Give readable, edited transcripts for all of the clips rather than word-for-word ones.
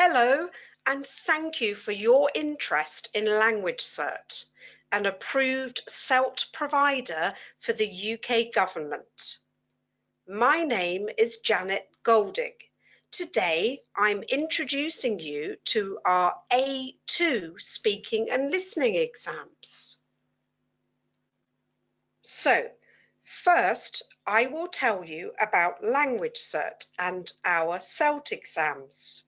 Hello, and thank you for your interest in Language Cert, an approved SELT provider for the UK government. My name is Janet Golding. Today, I'm introducing you to our A2 speaking and listening exams. So, first, I will tell you about Language Cert and our SELT exams.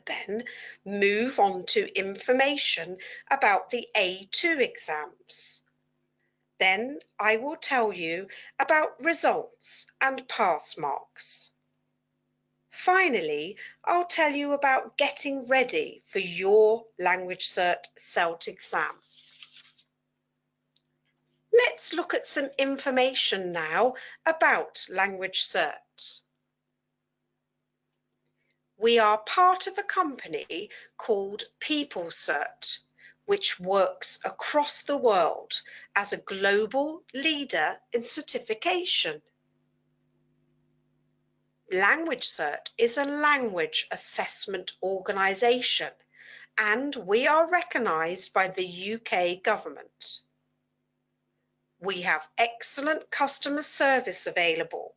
Then move on to information about the A2 exams. Then I will tell you about results and pass marks. Finally, I'll tell you about getting ready for your Language Cert SELT exam. Let's look at some information now about Language Cert. We are part of a company called PeopleCert, which works across the world as a global leader in certification. Language Cert is a language assessment organisation, and we are recognised by the UK government. We have excellent customer service available,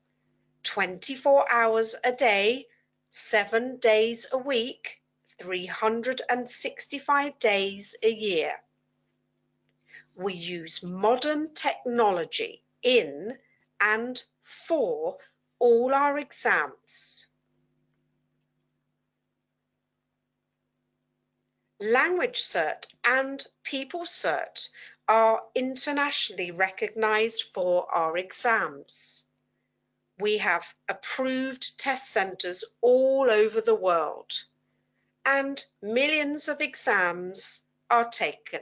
24 hours a day, 7 days a week, 365 days a year. We use modern technology in and for all our exams. Language Cert and PeopleCert are internationally recognised for our exams. We have approved test centres all over the world, and millions of exams are taken.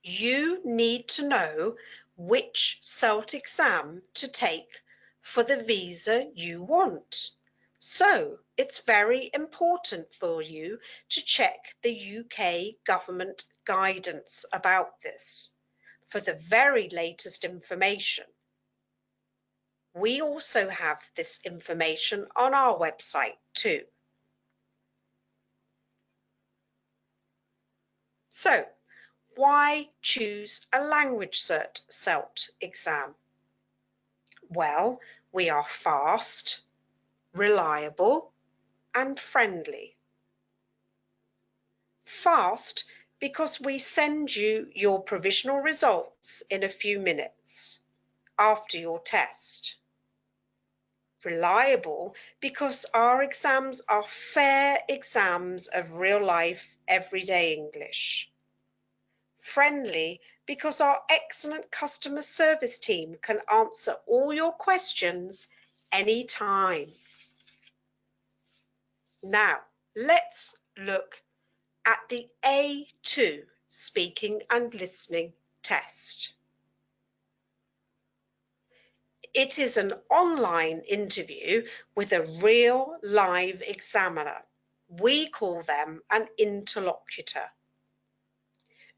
You need to know which SELT exam to take for the visa you want. So it's very important for you to check the UK government guidance about this for the very latest information. We also have this information on our website too. So, why choose a Language Cert SELT exam? Well, we are fast, reliable, and friendly. Fast because we send you your provisional results in a few minutes after your test. Reliable because our exams are fair exams of real life, everyday English. Friendly because our excellent customer service team can answer all your questions anytime. Now, let's look at the A2 speaking and listening test. It is an online interview with a real live examiner. We call them an interlocutor.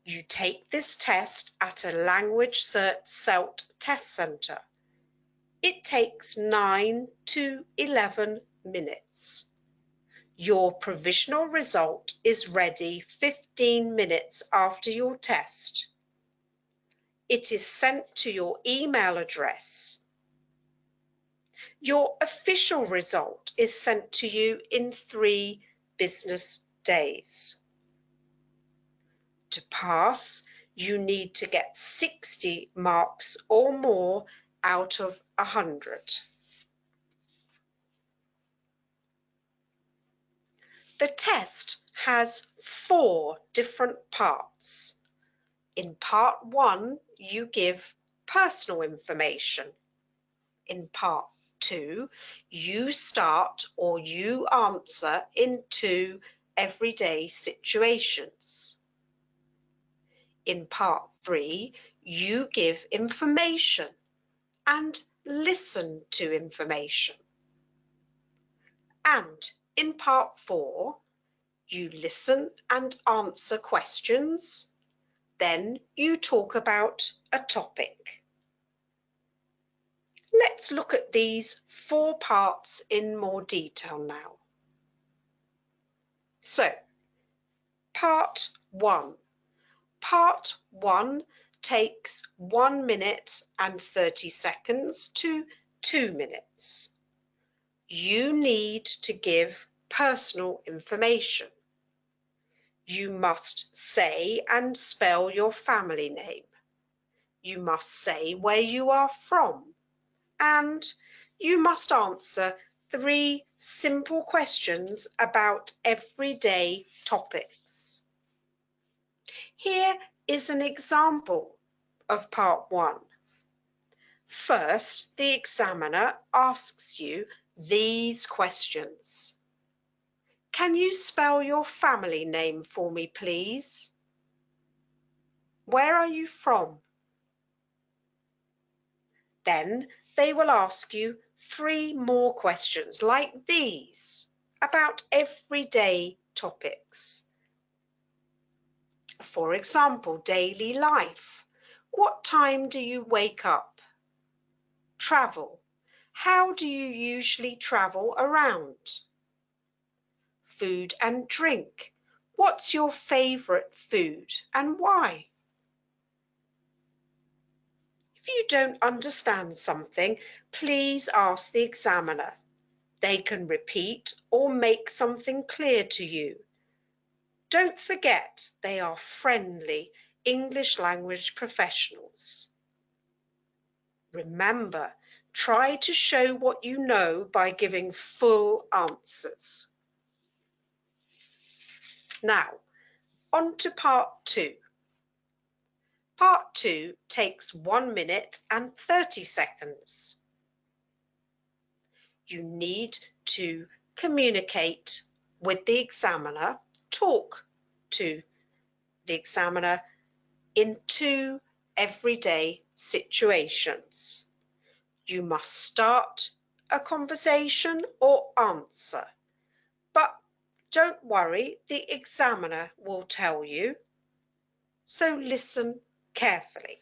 You take this test at a Language Cert SELT test centre. It takes 9 to 11 minutes. Your provisional result is ready 15 minutes after your test. It is sent to your email address. Your official result is sent to you in 3 business days. To pass, you need to get 60 marks or more out of 100. The test has 4 different parts. In part 1, you give personal information. In part 2, you start or you answer in 2 everyday situations. In part 3, you give information and listen to information. And in part 4, you listen and answer questions, then you talk about a topic. Let's look at these 4 parts in more detail now. So, part 1. Part 1 takes 1 minute and 30 seconds to 2 minutes. You need to give personal information. You must say and spell your family name. You must say where you are from. And you must answer 3 simple questions about everyday topics. Here is an example of part 1. First, the examiner asks you these questions. Can you spell your family name for me, please? Where are you from? Then they will ask you 3 more questions like these about everyday topics. For example, daily life. What time do you wake up? Travel. How do you usually travel around? Food and drink. What's your favourite food and why? If you don't understand something, please ask the examiner. They can repeat or make something clear to you. Don't forget, they are friendly English language professionals. Remember, try to show what you know by giving full answers. Now, on to part 2. Part 2 takes 1 minute and 30 seconds. You need to communicate with the examiner, talk to the examiner in 2 everyday situations. You must start a conversation or answer, but don't worry, the examiner will tell you, so listen carefully.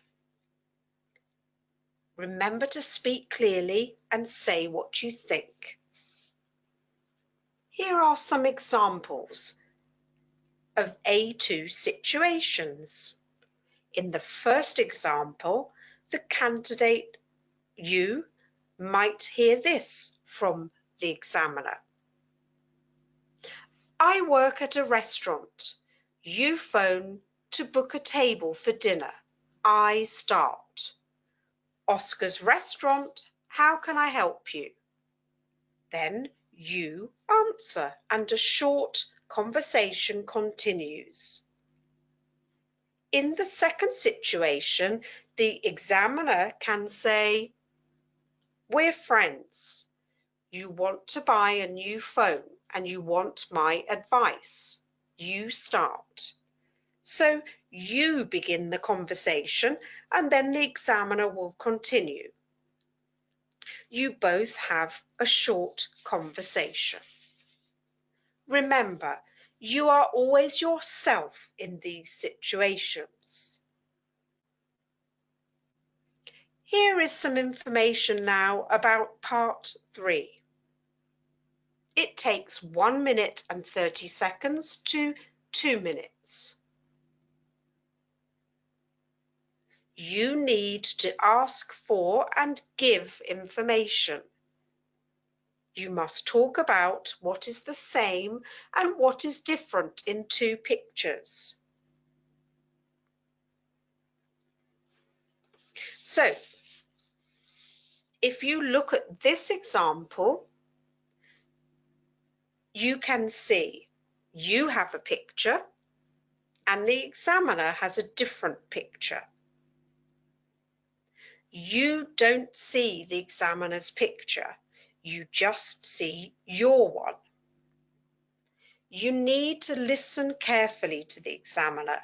Remember to speak clearly and say what you think. Here are some examples of A2 situations. In the first example, the candidate, you, might hear this from the examiner. I work at a restaurant. You phone to book a table for dinner. I start. Oscar's restaurant, how can I help you? Then you answer and a short conversation continues. In the second situation, the examiner can say, we're friends. You want to buy a new phone and you want my advice. You start. So you begin the conversation and then the examiner will continue. You both have a short conversation. Remember, you are always yourself in these situations. Here is some information now about part 3. It takes 1 minute and 30 seconds to 2 minutes. You need to ask for and give information. You must talk about what is the same and what is different in 2 pictures. So, if you look at this example, you can see you have a picture and the examiner has a different picture. You don't see the examiner's picture, you just see your one. You need to listen carefully to the examiner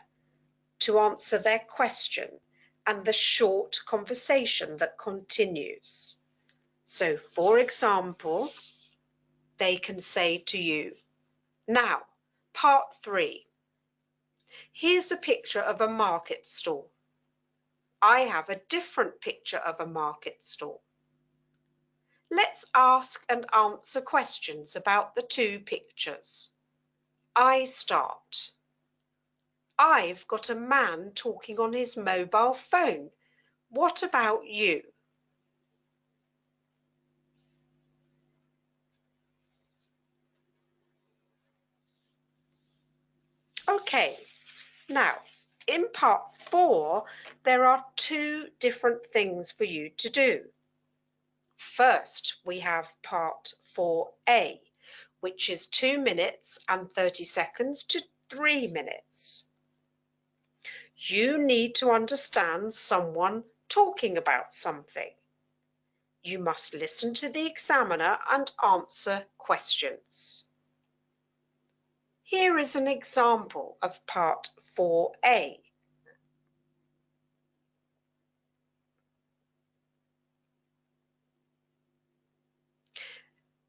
to answer their question and the short conversation that continues. So, for example, they can say to you, now, part 3. Here's a picture of a market stall. I have a different picture of a market stall. Let's ask and answer questions about the two pictures. I start. I've got a man talking on his mobile phone. What about you? Okay, now in part 4, there are two different things for you to do. First, we have part 4A, which is 2 minutes and 30 seconds to 3 minutes. You need to understand someone talking about something. You must listen to the examiner and answer questions. Here is an example of part 4A.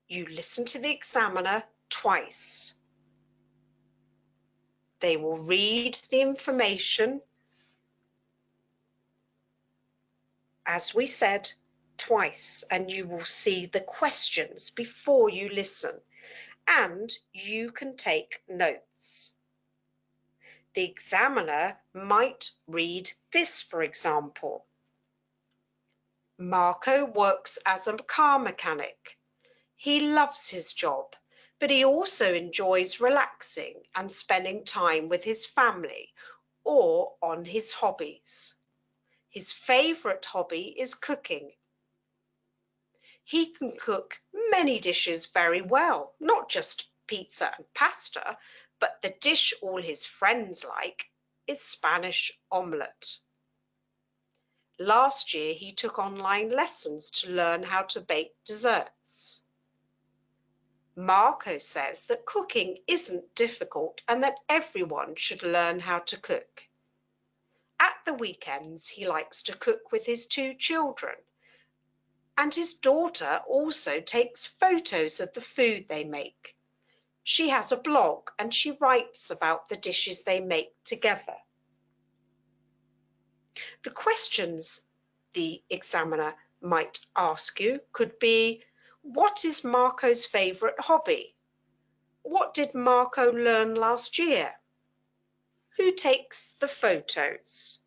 You listen to the examiner twice. They will read the information, as we said, twice, and you will see the questions before you listen, and you can take notes. The examiner might read this, for example. Marco works as a car mechanic. He loves his job, but he also enjoys relaxing and spending time with his family or on his hobbies. His favourite hobby is cooking. He can cook many dishes very well, not just pizza and pasta, but the dish all his friends like is Spanish omelette. Last year, he took online lessons to learn how to bake desserts. Marco says that cooking isn't difficult and that everyone should learn how to cook. At the weekends, he likes to cook with his two children, and his daughter also takes photos of the food they make. She has a blog and she writes about the dishes they make together. The questions the examiner might ask you could be, what is Marco's favourite hobby? What did Marco learn last year? Who takes the photos?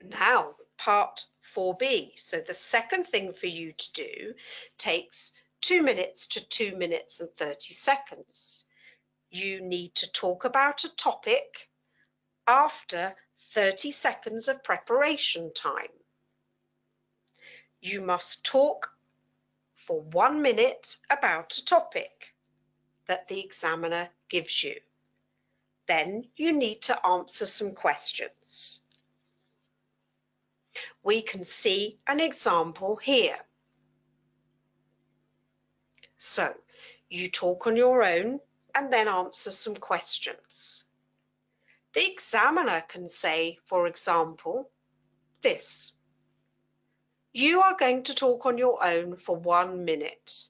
Now, part 4B. So the second thing for you to do takes 2 minutes to 2 minutes and 30 seconds. You need to talk about a topic after 30 seconds of preparation time. You must talk for 1 minute about a topic that the examiner gives you. Then you need to answer some questions. We can see an example here. So you talk on your own and then answer some questions. The examiner can say, for example, this. You are going to talk on your own for 1 minute.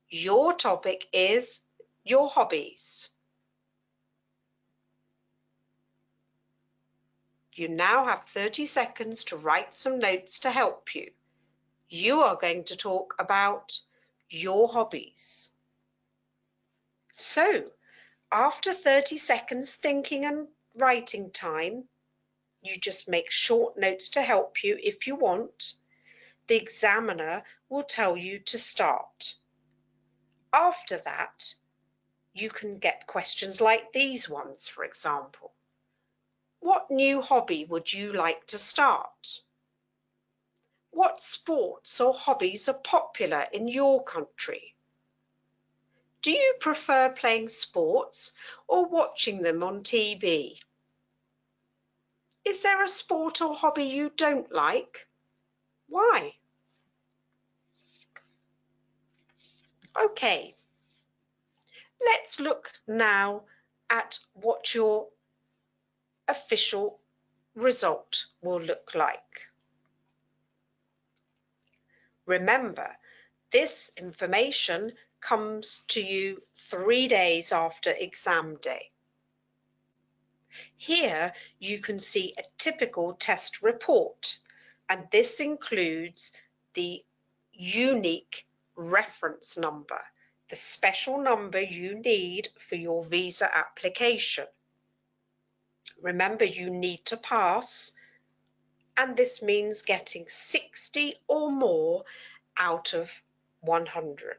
Your topic is your hobbies. You now have 30 seconds to write some notes to help you. You are going to talk about your hobbies. So, after 30 seconds thinking and writing time, you just make short notes to help you if you want. The examiner will tell you to start. After that, you can get questions like these ones, for example. What new hobby would you like to start? What sports or hobbies are popular in your country? Do you prefer playing sports or watching them on TV? Is there a sport or hobby you don't like? Why? Okay, let's look now at what your official result will look like. Remember, this information comes to you 3 days after exam day. Here you can see a typical test report, and this includes the unique reference number, the special number you need for your visa application. Remember, you need to pass, and this means getting 60 or more out of 100.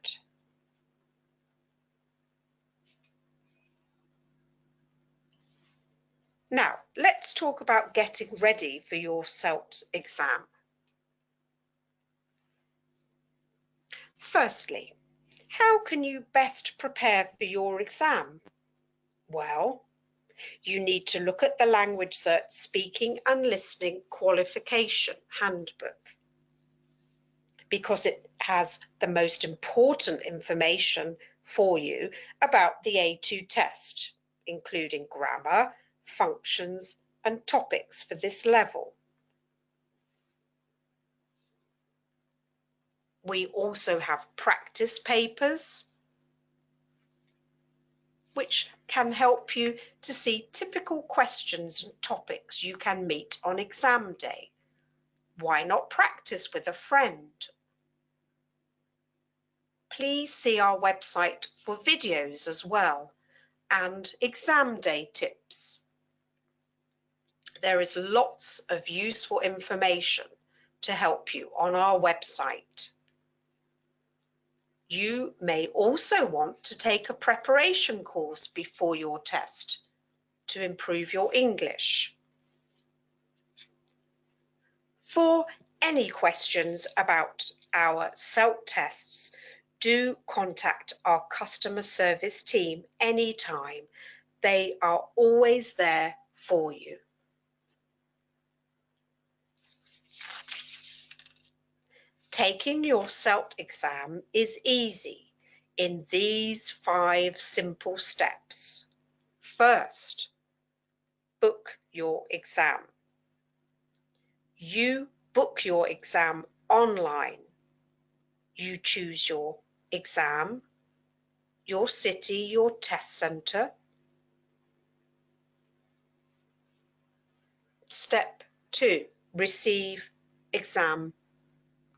Now, let's talk about getting ready for your SELT exam. Firstly, how can you best prepare for your exam? Well, you need to look at the Language Cert Speaking and Listening Qualification Handbook, because it has the most important information for you about the A2 test, including grammar, functions, and topics for this level. We also have practice papers, which can help you to see typical questions and topics you can meet on exam day. Why not practice with a friend? Please see our website for videos as well and exam day tips. There is lots of useful information to help you on our website. You may also want to take a preparation course before your test to improve your English. For any questions about our SELT tests, do contact our customer service team anytime. They are always there for you. Taking your SELT exam is easy in these 5 simple steps. First, book your exam. You book your exam online. You choose your exam, your city, your test centre. Step 2, receive exam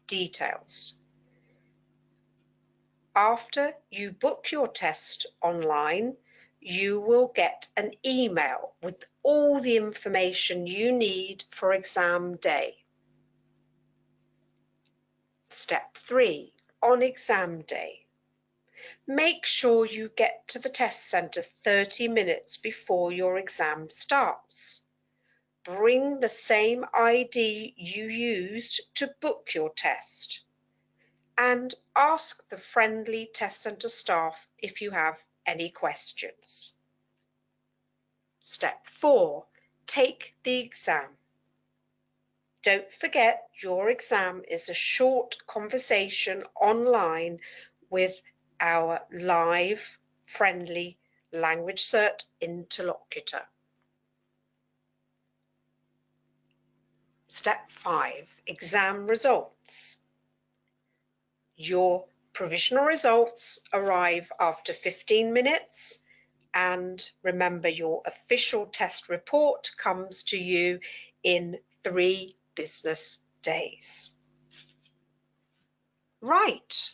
details. After you book your test online, you will get an email with all the information you need for exam day. Step 3, on exam day. Make sure you get to the test centre 30 minutes before your exam starts. Bring the same ID you used to book your test, and ask the friendly test centre staff if you have any questions. Step 4, take the exam. Don't forget, your exam is a short conversation online with our live, friendly Language Cert interlocutor. Step 5, exam results. Your provisional results arrive after 15 minutes, and remember, your official test report comes to you in 3 business days. Right.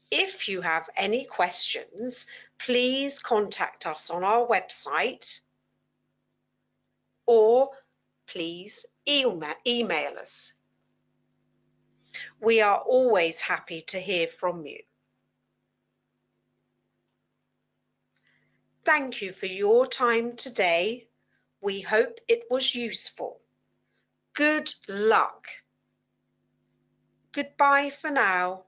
If you have any questions, please contact us on our website, or please email us. We are always happy to hear from you. Thank you for your time today. We hope it was useful. Good luck. Goodbye for now.